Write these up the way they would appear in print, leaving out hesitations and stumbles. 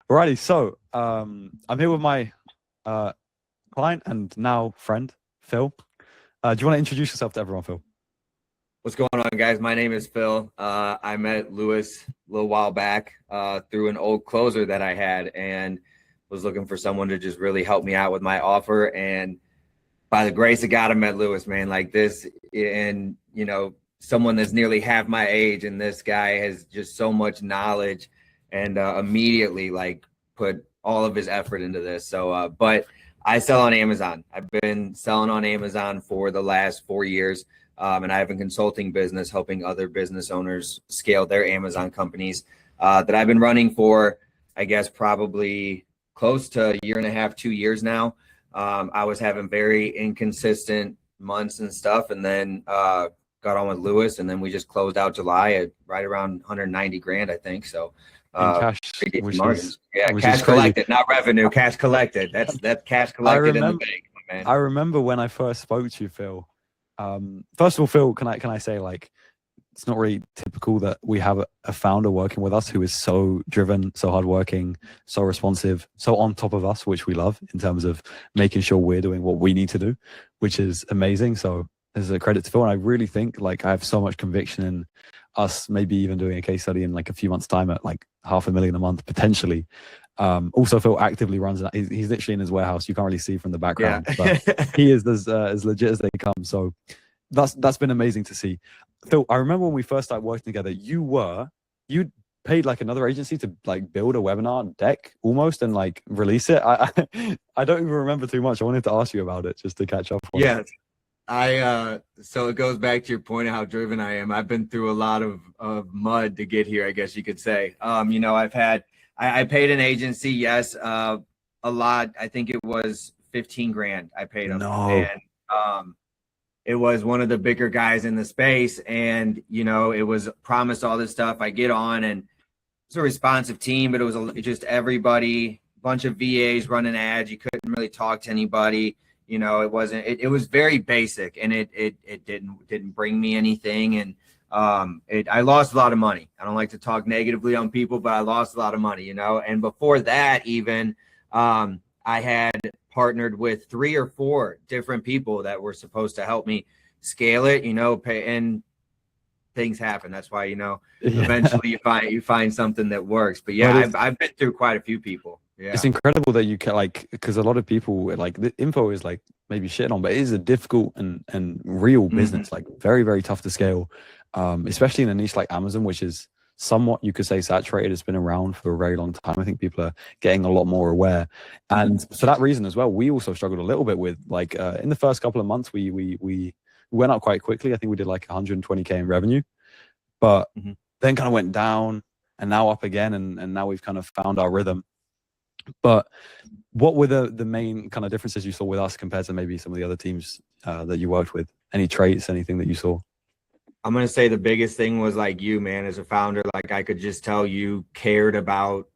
Alrighty, so I'm here with my client and now friend, Phil. Do you want to introduce yourself to everyone, Phil? What's going on, guys? My name is Phil. I met Lewis a little while back through an old closer that I had and was looking for someone to just really help me out with my offer. And by the grace of God, I met Lewis, man, like this. And, someone that's nearly half my age. And this guy has just so much knowledge and immediately put all of his effort into this. But I sell on Amazon. I've been selling on Amazon for the last 4 years. And I have a consulting business helping other business owners scale their Amazon companies that I've been running for, I guess, probably close to a year and a half, 2 years now. I was having very inconsistent months and stuff, and then got on with Lewis, and then we just closed out July at right around 190 grand, I think. So In cash, pretty decent which margins. is Cash crazy. collected, not revenue. Cash collected. That's cash collected in the bank, man. I remember when I first spoke to you, Phil. First of all, Phil, can I say, it's not really typical that we have a founder working with us who is so driven, so hardworking, so responsive, so on top of us, which we love in terms of making sure we're doing what we need to do, which is amazing. So there's a credit to Phil. And I really think I have so much conviction in us maybe even doing a case study in a few months' time at $500,000 a month potentially. Also, Phil actively runs that. He's literally in his warehouse. You can't really see from the background, but he is as legit as they come. So that's been amazing to see. Phil, I remember when we first started working together, you paid another agency to build a webinar deck almost and release it. I don't even remember too much. I wanted to ask you about it just to catch up on. Yes. So it goes back to your point of how driven I am. I've been through a lot of mud to get here, I guess you could say. I paid an agency, yes, a lot. I think it was 15 grand I paid them. No. And it was one of the bigger guys in the space. And, it was promised all this stuff. I get on and it's a responsive team, but it was just everybody, bunch of VAs running ads. You couldn't really talk to anybody. It was very basic, and it didn't bring me anything. And I lost a lot of money. I don't like to talk negatively on people, but I lost a lot of money, and before that, even, I had partnered with 3 or 4 different people that were supposed to help me scale it, and things happen. That's why, eventually you find something that works. But yeah, I've been through quite a few people. Yeah. It's incredible that you can because a lot of people the info is maybe shitting on, but it is a difficult and real business, very, very tough to scale, especially in a niche like Amazon, which is somewhat, you could say, saturated. It's been around for a very long time. I think people are getting a lot more aware. And for that reason as well, we also struggled a little bit with in the first couple of months, we went up quite quickly. I think we did 120K in revenue, but then kind of went down and now up again. And now we've kind of found our rhythm. But what were the main kind of differences you saw with us compared to maybe some of the other teams that you worked with? Any traits, anything that you saw? I'm going to say the biggest thing was you, man, as a founder, I could just tell you cared about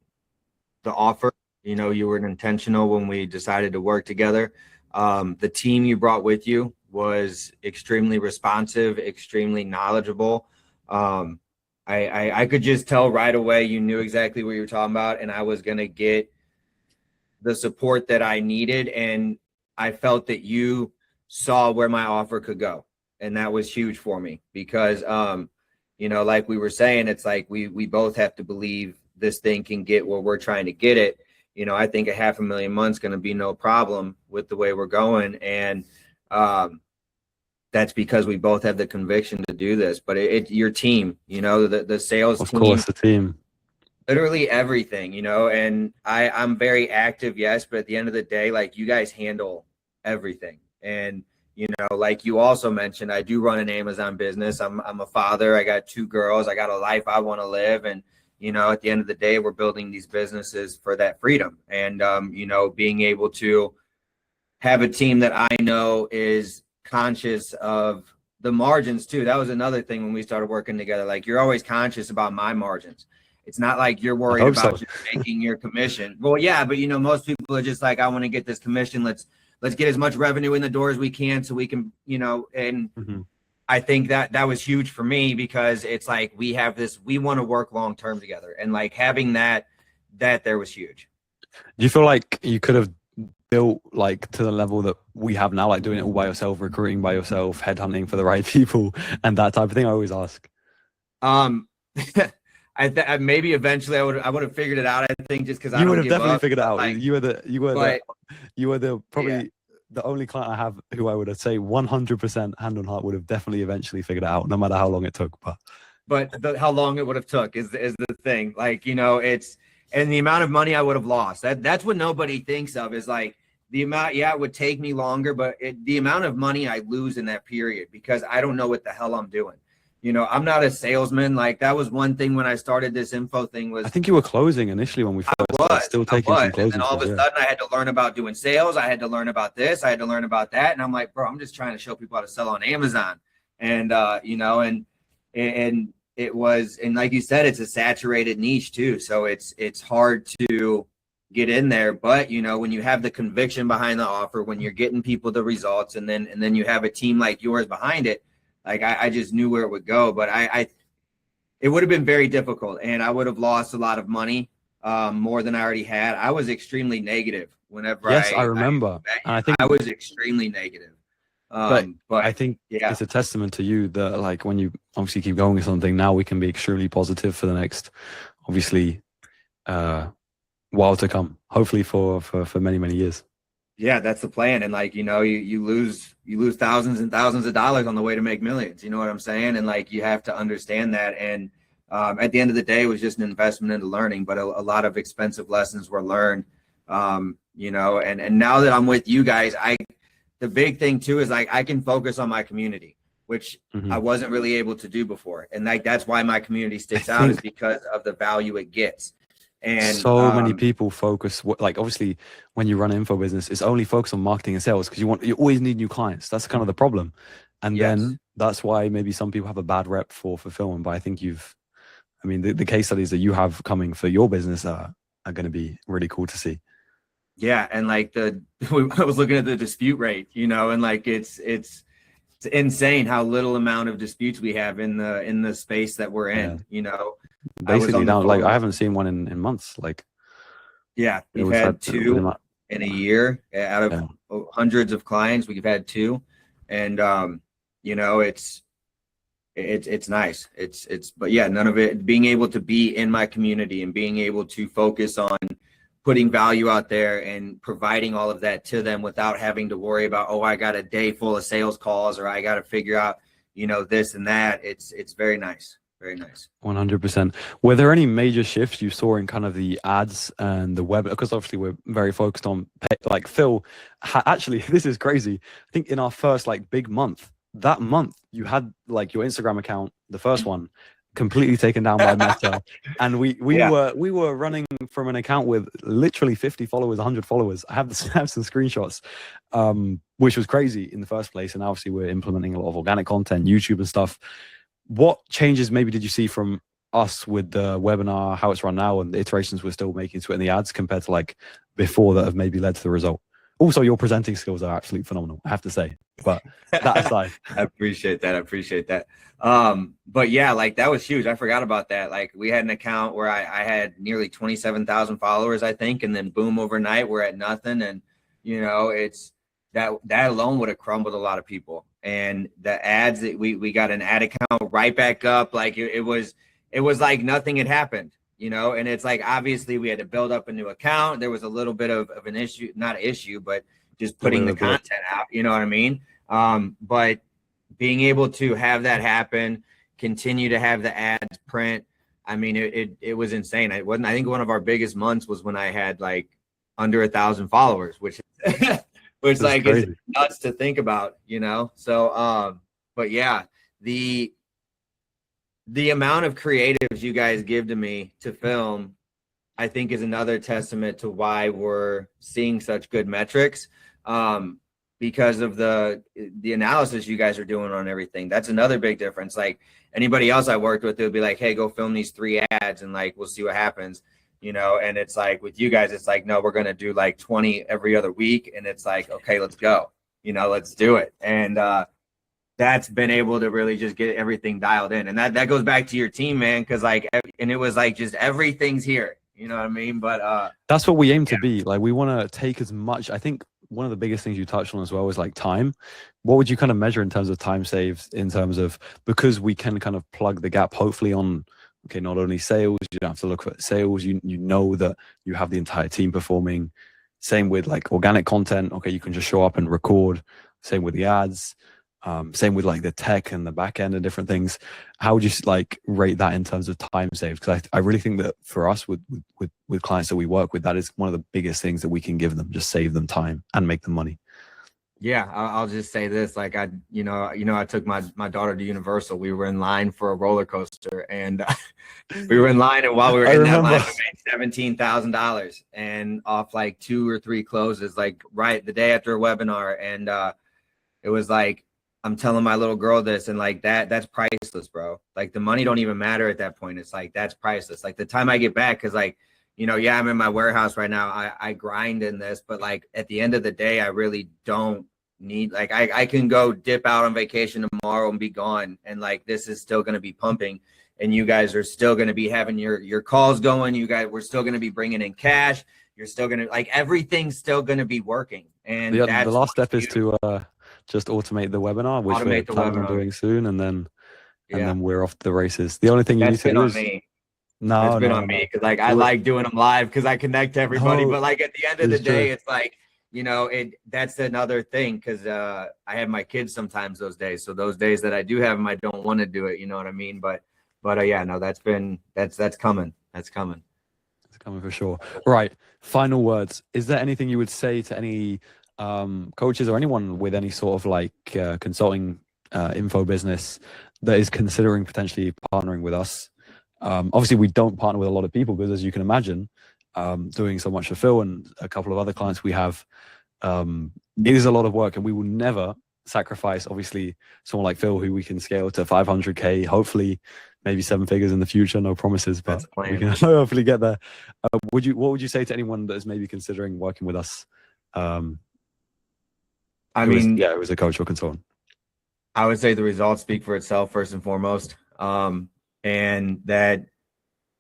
the offer. You were intentional when we decided to work together. The team you brought with you was extremely responsive, extremely knowledgeable. I could just tell right away you knew exactly what you were talking about, and I was going to get the support that I needed. And I felt that you saw where my offer could go. And that was huge for me because, like we were saying, it's we both have to believe this thing can get where we're trying to get it. I think a $500,000 a month is going to be no problem with the way we're going. And that's because we both have the conviction to do this. But your team, the sales team. Of course, the team. Literally everything, and I'm very active, yes, but at the end of the day, you guys handle everything. And, like you also mentioned, I do run an Amazon business. I'm a father. I got 2 girls. I got a life I want to live. And, at the end of the day, we're building these businesses for that freedom. And, being able to have a team that I know is conscious of the margins too. That was another thing when we started working together. You're always conscious about my margins. It's not like you're worried about just making your commission. Well, yeah, but most people are just I want to get this commission. Let's get as much revenue in the door as we can so we can, and I think that was huge for me because it's we have this, we want to work long-term together. And having that that there was huge. Do you feel like you could have built like to the level that we have now, like doing it all by yourself, recruiting by yourself, headhunting for the right people, and that type of thing? I always ask. Maybe eventually I would have figured it out. I think just because you would have definitely figured it out. Like, you were the probably the only client I have who I would say 100% hand on heart would have definitely eventually figured it out, no matter how long it took. But how long it would have took is the thing. Like, you know, it's and the amount of money I would have lost. That's what nobody thinks of is like the amount. Yeah, it would take me longer, but the amount of money I lose in that period because I don't know what the hell I'm doing. You know, I'm not a salesman. Like that was one thing when I started this info thing was I think you were closing initially when we first started, still taking some closing. And then all of a sudden I had to learn about doing sales. I had to learn about this. I had to learn about that. And I'm like, bro, I'm just trying to show people how to sell on Amazon. And, you know, and it was, and like you said, it's a saturated niche too. So it's hard to get in there. But, you know, when you have the conviction behind the offer, when you're getting people the results and then you have a team like yours behind it, like I just knew where it would go, but it would have been very difficult and I would have lost a lot of money, more than I already had. I was extremely negative whenever I remember. And I think I was extremely negative. But I think it's a testament to you that like when you obviously keep going with something, now we can be extremely positive for the next, obviously, while to come, hopefully for many, many years. Yeah, that's the plan. And like, you know, you lose thousands and thousands of dollars on the way to make millions. You know what I'm saying? And like, you have to understand that. And at the end of the day, it was just an investment into learning, but a lot of expensive lessons were learned, you know, and now that I'm with you guys, the big thing too, is like, I can focus on my community, which I wasn't really able to do before. And like, that's why my community sticks out is because of the value it gets. And so many people focus, like obviously when you run an info business, it's only focused on marketing and sales because you always need new clients. That's kind of the problem. And then that's why maybe some people have a bad rep for fulfillment. But I think the case studies that you have coming for your business are going to be really cool to see. Yeah. And like I was looking at the dispute rate, you know, and like it's insane how little amount of disputes we have in the space that we're in, you know. Basically now, like I haven't seen one in months. Like, yeah, we've had two in a year out of hundreds of clients. We've had two, and you know, it's nice. But yeah, none of it. Being able to be in my community and being able to focus on putting value out there and providing all of that to them without having to worry about, oh, I got a day full of sales calls or I got to figure out, you know, this and that. It's very nice. Very nice. 100%. Were there any major shifts you saw in kind of the ads and the web? Because obviously we're very focused on like Phil. Actually, this is crazy. I think in our first like big month, that month you had like your Instagram account, the first one, completely taken down by Meta, and we were running from an account with literally 50 followers, 100 followers. I have some screenshots, which was crazy in the first place. And obviously we're implementing a lot of organic content, YouTube and stuff. What changes maybe did you see from us with the webinar, how it's run now, and the iterations we're still making to it in the ads compared to like before that have maybe led to the result? Also, your presenting skills are absolutely phenomenal, I have to say. But that aside, I appreciate that. But yeah, like that was huge. I forgot about that. Like we had an account where I had nearly 27,000 followers, I think, and then boom, overnight we're at nothing. And you know, it's that alone would have crumbled a lot of people. And the ads that we got an ad account right back up, like it was like nothing had happened, you know. And it's like obviously we had to build up a new account. There was a little bit of an issue, not an issue, but just putting the content out, you know what I mean? But being able to have that happen, continue to have the ads print, I mean, it was insane. I think one of our biggest months was when I had like under 1,000 followers, which which is like is nuts to think about, you know? So, but yeah, the amount of creatives you guys give to me to film, I think is another testament to why we're seeing such good metrics, because of the analysis you guys are doing on everything. That's another big difference. Like anybody else I worked with, they'll be like, hey, go film these 3 ads and like, we'll see what happens. You know, and it's like with you guys, it's like, no, we're going to do like 20 every other week. And it's like, okay, let's go, you know, let's do it. And that's been able to really just get everything dialed in. And that goes back to your team, man. Cause like, and it was like, just everything's here, You know what I mean? But that's what we aim to be. Like, we want to take as much. I think one of the biggest things you touched on as well is like time. What would you kind of measure in terms of time saved, in terms of, because we can kind of plug the gap, hopefully on, okay, not only sales, you don't have to look at sales, you know that you have the entire team performing. Same with like organic content. Okay, you can just show up and record. Same with the ads. Same with like the tech and the back end and different things. How would you like rate that in terms of time saved? Because I really think that for us with clients that we work with, that is one of the biggest things that we can give them, just save them time and make them money. Yeah, I'll just say this. Like I took my daughter to Universal. We were in line for a roller coaster, and we were in line. And while we were in that line, we made $17,000 and off like 2 or 3 closes, like right the day after a webinar. And it was like, I'm telling my little girl this, and like that's priceless, bro. Like the money don't even matter at that point. It's like, that's priceless. Like the time I get back, because like, yeah, I'm in my warehouse right now. I grind in this, but like at the end of the day, I really don't need, like I can go dip out on vacation tomorrow and be gone, and like this is still going to be pumping, and you guys are still going to be having your calls going. We're still going to be bringing in cash. You're still going to, like, everything's still going to be working. And the last step is to just automate the webinar, which we're planning on doing soon, and then we're off to the races. The only thing you need to do is me. No, it's been on me, because like I like doing them live because I connect to everybody. But like at the end of the day, it's like, that's another thing, because I have my kids sometimes those days. So those days that I do have them, I don't want to do it. You know what I mean? But yeah, no, that's coming. That's coming. It's coming for sure. Right. Final words. Is there anything you would say to any coaches or anyone with any sort of like consulting info business that is considering potentially partnering with us? Obviously, we don't partner with a lot of people because, as you can imagine, doing so much for Phil and a couple of other clients we have, it is a lot of work, and we will never sacrifice, obviously, someone like Phil who we can scale to 500K, hopefully maybe 7 figures in the future. No promises, but we can hopefully get there. What would you say to anyone that is maybe considering working with us? It was a coach or consultant. I would say the results speak for itself first and foremost. And that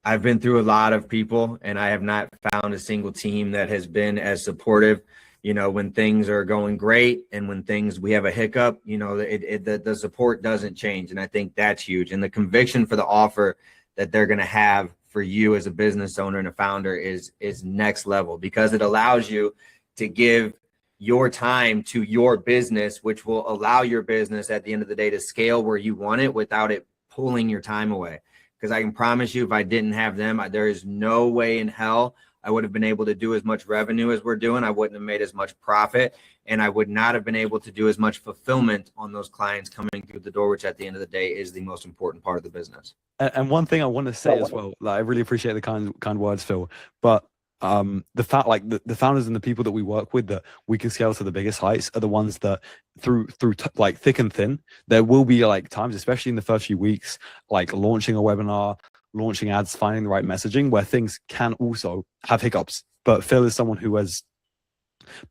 I've been through a lot of people, and I have not found a single team that has been as supportive, when things are going great, and when we have a hiccup, the support doesn't change. And I think that's huge. And the conviction for the offer that they're going to have for you as a business owner and a founder is next level, because it allows you to give your time to your business, which will allow your business at the end of the day to scale where you want it without it pulling your time away. Because I can promise you, if I didn't have them, there is no way in hell I would have been able to do as much revenue as we're doing. I wouldn't have made as much profit, and I would not have been able to do as much fulfillment on those clients coming through the door, which at the end of the day is the most important part of the business. And one thing I want to say as well, like, I really appreciate the kind words, Phil, but the fact, like the founders and the people that we work with that we can scale to the biggest heights are the ones that through like thick and thin, there will be like times, especially in the first few weeks, like launching a webinar, launching ads, finding the right messaging, where things can also have hiccups. But Phil is someone who has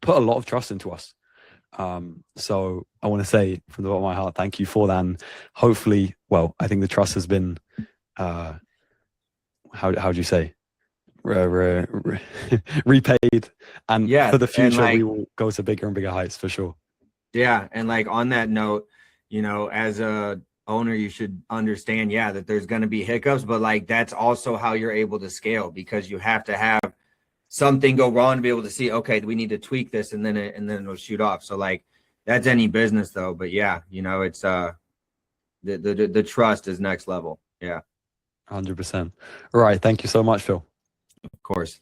put a lot of trust into us. So I want to say from the bottom of my heart, thank you for that. And hopefully, well, I think the trust has been, how do you say? Repaid, and for the future, we will go to bigger and bigger heights for sure. Yeah, and like on that note, as a owner, you should understand, that there's going to be hiccups, but like that's also how you're able to scale, because you have to have something go wrong to be able to see, okay, we need to tweak this, and then it'll shoot off. So like that's any business though, but it's the trust is next level. 100%. All right, thank you so much, Phil. Of course.